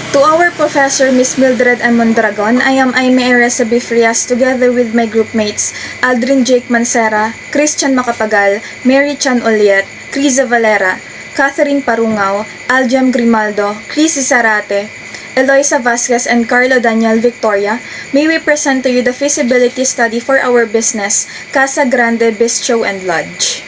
To our professor, Miss Mildred M. Mondragon, I am Imee Iresa Frias together with my group mates Aldrin Jake Mancera, Christian Macapagal, Mary Chan Oliet, Krizza Valera, Catherine Parungao, Algem Grimaldo, Chrissie Zarate, Eloisa Vasquez, and Carlo Daniel Victoria. May we present to you the feasibility study for our business, Casa, Grande, Bistro, and Lodge.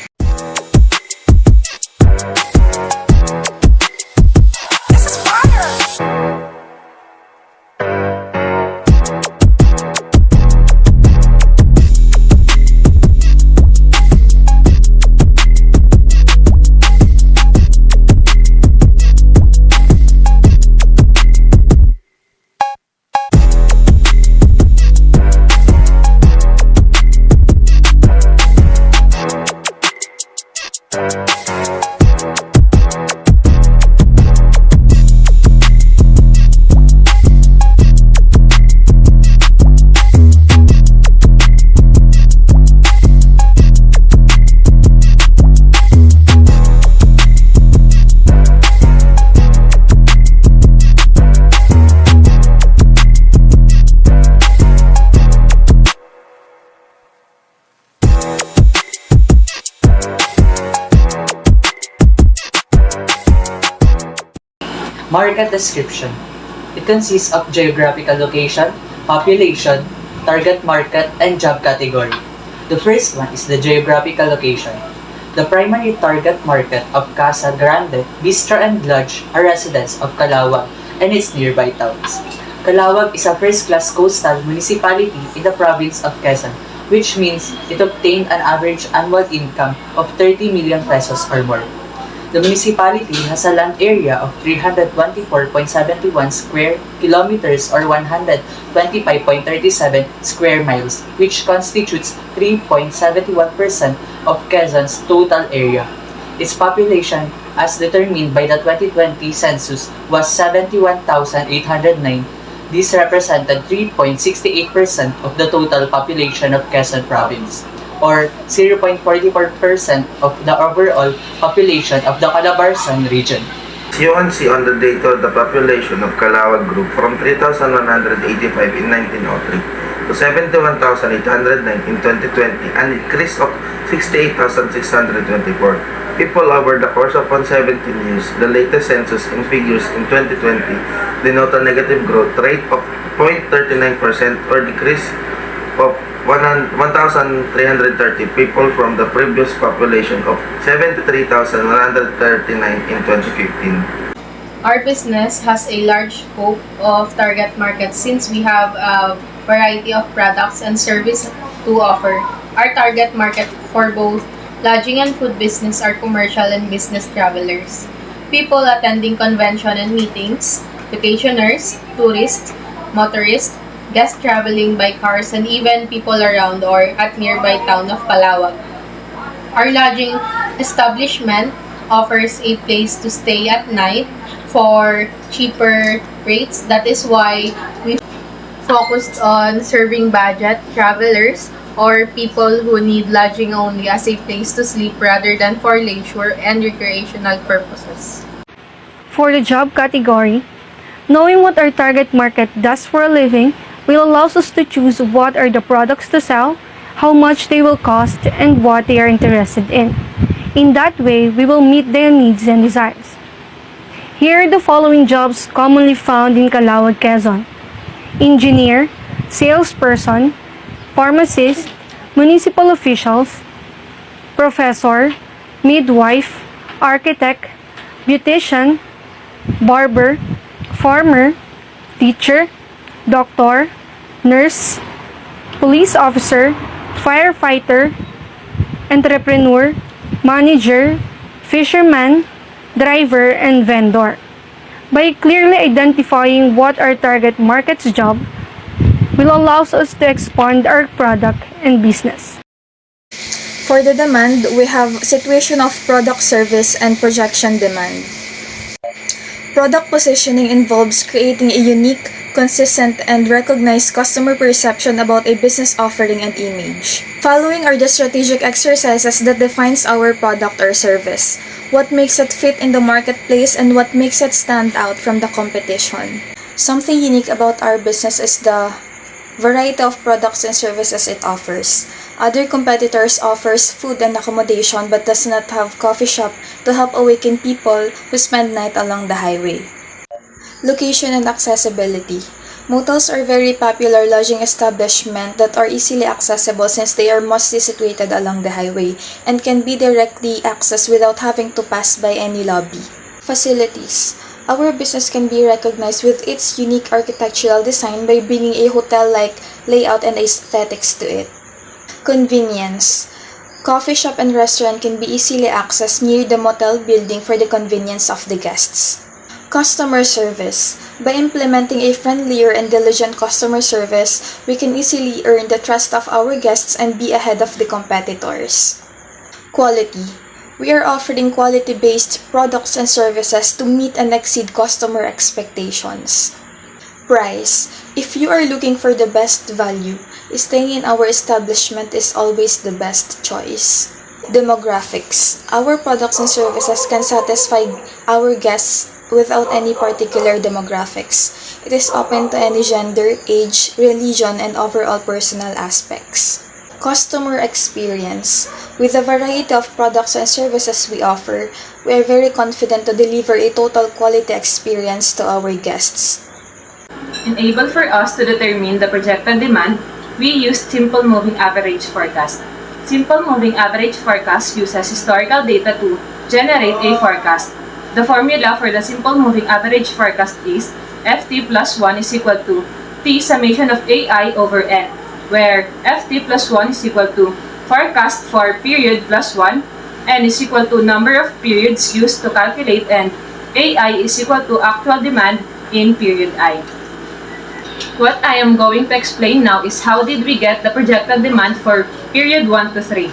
Market description. It consists of geographical location, population, target market, and job category. The first one is the geographical location. The primary target market of Casa, Grande, Bistro, and Lodge are residents of Calawag and its nearby towns. Calawag is a first-class coastal municipality in the province of Quezon, which means it obtained an average annual income of 30 million pesos or more. The municipality has a land area of 324.71 square kilometers or 125.37 square miles, which constitutes 3.71% of Quezon's total area. Its population, as determined by the 2020 census, was 71,809. This represented 3.68% of the total population of Quezon Province, or 0.44% of the overall population of the Calabarzon region. You can see on the date of the population of Calawag Group from 3,185 in 1903 to 71,809 in 2020, an increase of 68,624 people over the course of 117 years. The latest census in figures in 2020 denote a negative growth rate of 0.39% or decrease of 1,330 people from the previous population of 73,139 in 2015. Our business has a large scope of target market since we have a variety of products and service to offer. Our target market for both lodging and food business are commercial and business travelers, people attending convention and meetings, vacationers, tourists, motorists, guests traveling by cars, and even people around or at nearby town of Calawag. Our lodging establishment offers a place to stay at night for cheaper rates. That is why we focused on serving budget travelers or people who need lodging only as a place to sleep rather than for leisure and recreational purposes. For the job category, knowing what our target market does for a living will allow us to choose what are the products to sell, how much they will cost, and what they are interested in. In that way, we will meet their needs and desires. Here are the following jobs commonly found in Calawag, Quezon: engineer, salesperson, pharmacist, municipal officials, professor, midwife, architect, beautician, barber, farmer, teacher, doctor, nurse, police officer, firefighter, entrepreneur, manager, fisherman, driver, and vendor. By clearly identifying what our target market's job will allow us to expand our product and business. For the demand, we have situation of product service and projection demand. Product positioning involves creating a unique, consistent, and recognized customer perception about a business offering and image. Following are the strategic exercises that defines our product or service. what makes it fit in the marketplace, and what makes it stand out from the competition. Something unique about our business is the variety of products and services it offers. Other competitors offers food and accommodation but does not have coffee shop to help awaken people who spend night along the highway. Location and accessibility. Motels are very popular lodging establishments that are easily accessible since they are mostly situated along the highway and can be directly accessed without having to pass by any lobby. Facilities. Our business can be recognized with its unique architectural design by bringing a hotel-like layout and aesthetics to it. Convenience. Coffee shop and restaurant can be easily accessed near the motel building for the convenience of the guests. Customer service. By implementing a friendlier and diligent customer service, we can easily earn the trust of our guests and be ahead of the competitors. Quality. We are offering quality-based products and services to meet and exceed customer expectations. Price. If you are looking for the best value, staying in our establishment is always the best choice. Demographics. Our products and services can satisfy our guests without any particular demographics. It is open to any gender, age, religion, and overall personal aspects. Customer experience. With the variety of products and services we offer, we are very confident to deliver a total quality experience to our guests. Enable for us to determine the projected demand, we use simple moving average forecast. Simple moving average forecast uses historical data to generate a forecast. The formula for the simple moving average forecast is Ft plus 1 is equal to T summation of AI over N, where Ft plus 1 is equal to forecast for period plus 1, N is equal to number of periods used to calculate, and AI is equal to actual demand in period I. What I am going to explain now is how did we get the projected demand for period 1 to 3.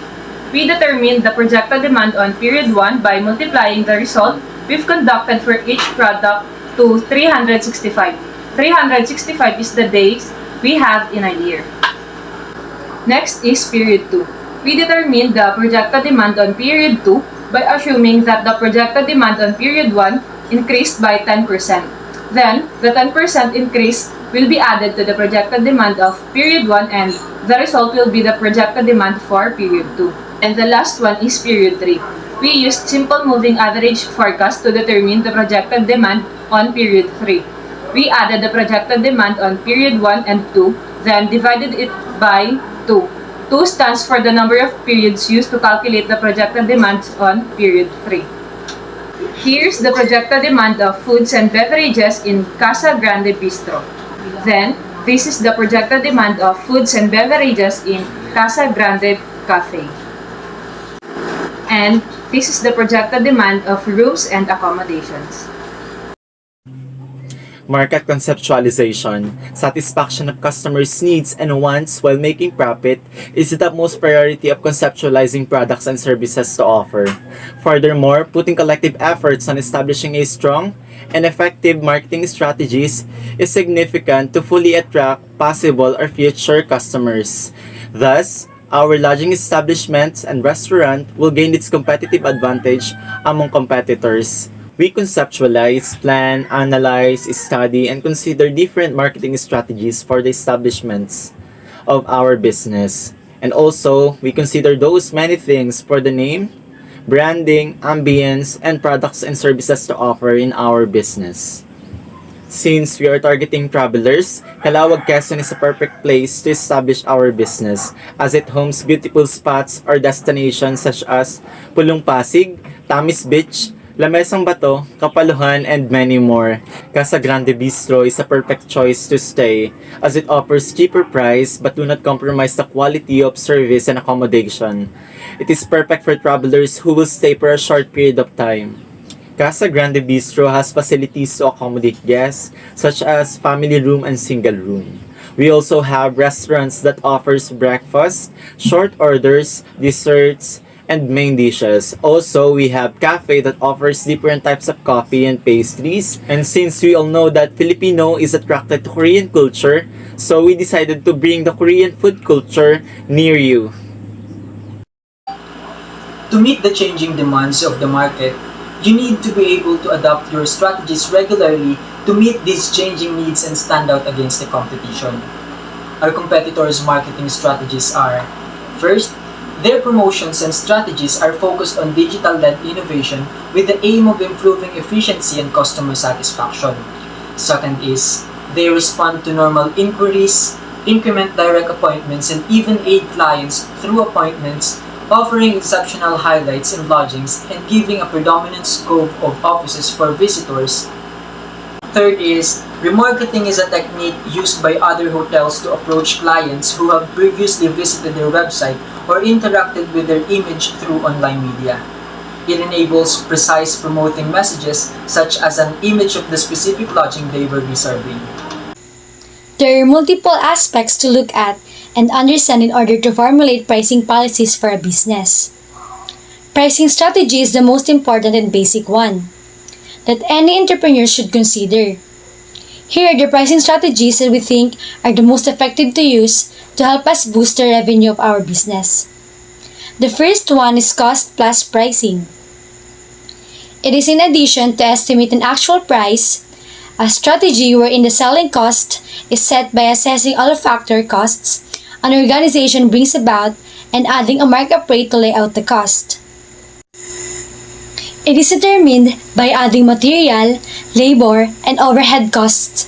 We determined the projected demand on period 1 by multiplying the result we've conducted for each product to 365. 365 is the days we have in a year. Next is period 2. We determined the projected demand on period 2 by assuming that the projected demand on period 1 increased by 10%. Then, the 10% increase will be added to the projected demand of period 1 and the result will be the projected demand for period 2. And the last one is period 3. We used simple moving average forecast to determine the projected demand on period 3. We added the projected demand on period 1 and 2, then divided it by 2. 2 stands for the number of periods used to calculate the projected demand on period 3. Here's the projected demand of foods and beverages in Casa, Grande, Bistro. Then, this is the projected demand of foods and beverages in Casa, Grande, Cafe. And this is the projected demand of rooms and accommodations. Market conceptualization, satisfaction of customers' needs and wants while making profit is the utmost priority of conceptualizing products and services to offer. Furthermore, putting collective efforts on establishing a strong and effective marketing strategies is significant to fully attract possible or future customers. Thus, our lodging establishments and restaurant will gain its competitive advantage among competitors. We conceptualize, plan, analyze, study, and consider different marketing strategies for the establishments of our business. And also, we consider those many things for the name, branding, ambience, and products and services to offer in our business. Since we are targeting travelers, Calauag, Quezon is a perfect place to establish our business as it homes beautiful spots or destinations such as Pulong Pasig, Tamis Beach, Lamesang Bato, Kapaluhan, and many more. Casa Grande Bistro is a perfect choice to stay as it offers cheaper price but do not compromise the quality of service and accommodation. It is perfect for travelers who will stay for a short period of time. Casa Grande Bistro has facilities to accommodate guests such as family room and single room. We also have restaurants that offers breakfast, short orders, desserts, and main dishes. Also, we have cafe that offers different types of coffee and pastries. And since we all know that Filipino is attracted to Korean culture, so we decided to bring the Korean food culture near you. To meet the changing demands of the market, You need to be able to adapt your strategies regularly to meet these changing needs and stand out against the competition. Our competitors' marketing strategies are: first, their promotions and strategies are focused on digital-led innovation with the aim of improving efficiency and customer satisfaction. Second is, they respond to normal inquiries, increment direct appointments, and even aid clients through appointments, offering exceptional highlights in lodgings and giving a predominant scope of offices for visitors. Third is, remarketing is a technique used by other hotels to approach clients who have previously visited their website or interacted with their image through online media. It enables precise promoting messages such as an image of the specific lodging they were reserving. There are multiple aspects to look at and understand in order to formulate pricing policies for a business. Pricing strategy is the most important and basic one that any entrepreneur should consider. Here are the pricing strategies that we think are the most effective to use to help us boost the revenue of our business. The first one is cost plus pricing. It is in addition to estimate an actual price, a strategy wherein the selling cost is set by assessing all factor costs an organization brings about and adding a markup rate to lay out the cost. It is determined by adding material, labor, and overhead costs.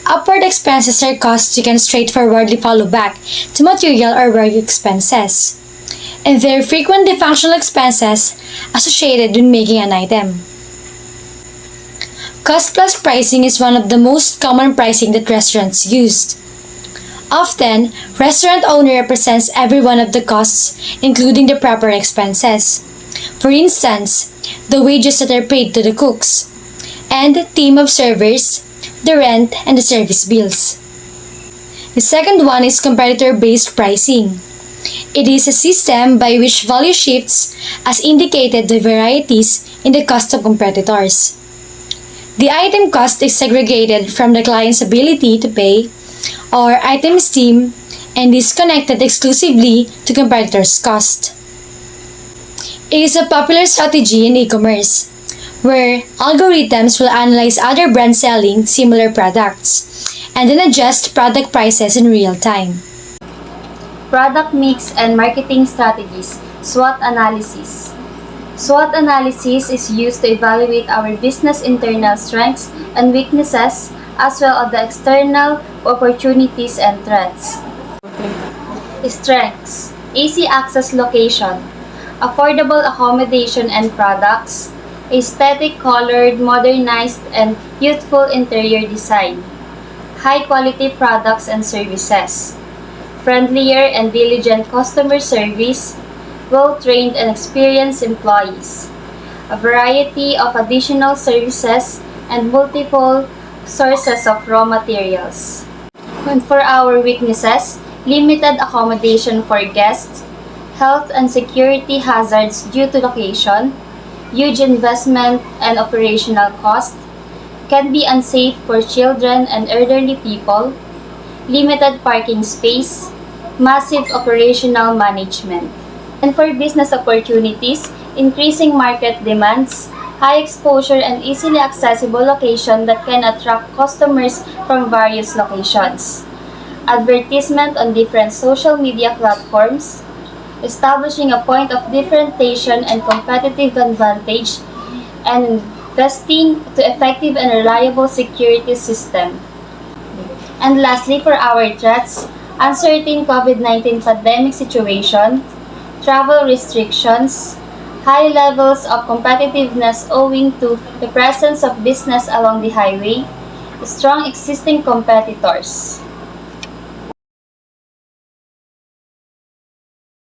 Upward expenses are costs you can straightforwardly follow back to material or work expenses, and there are frequently functional expenses associated with making an item. Cost plus pricing is one of the most common pricing that restaurants use. Often, restaurant owner represents every one of the costs, including the proper expenses. For instance, the wages that are paid to the cooks, and the team of servers, the rent, and the service bills. The second one is competitor-based pricing. It is a system by which value shifts as indicated by varieties in the cost of competitors. The item cost is segregated from the client's ability to pay or item esteem and is connected exclusively to competitors' cost. It is a popular strategy in e-commerce, where algorithms will analyze other brands selling similar products and then adjust product prices in real time. Product mix and marketing strategies, SWOT analysis. SWOT analysis is used to evaluate our business internal strengths and weaknesses as well as the external opportunities and threats. Strengths: easy access location, affordable accommodation and products, aesthetic colored, modernized, and youthful interior design, high quality products and services, friendlier and diligent customer service, well-trained and experienced employees, a variety of additional services, and multiple sources of raw materials. And for our weaknesses, limited accommodation for guests, health and security hazards due to location, huge investment and operational cost, can be unsafe for children and elderly people, limited parking space, massive operational management. And for business opportunities, increasing market demands, high exposure and easily accessible location that can attract customers from various locations, advertisement on different social media platforms, establishing a point of differentiation and competitive advantage, and investing to effective and reliable security system. And lastly, for our threats, uncertain COVID-19 pandemic situation, travel restrictions, high levels of competitiveness owing to the presence of business along the highway, strong existing competitors.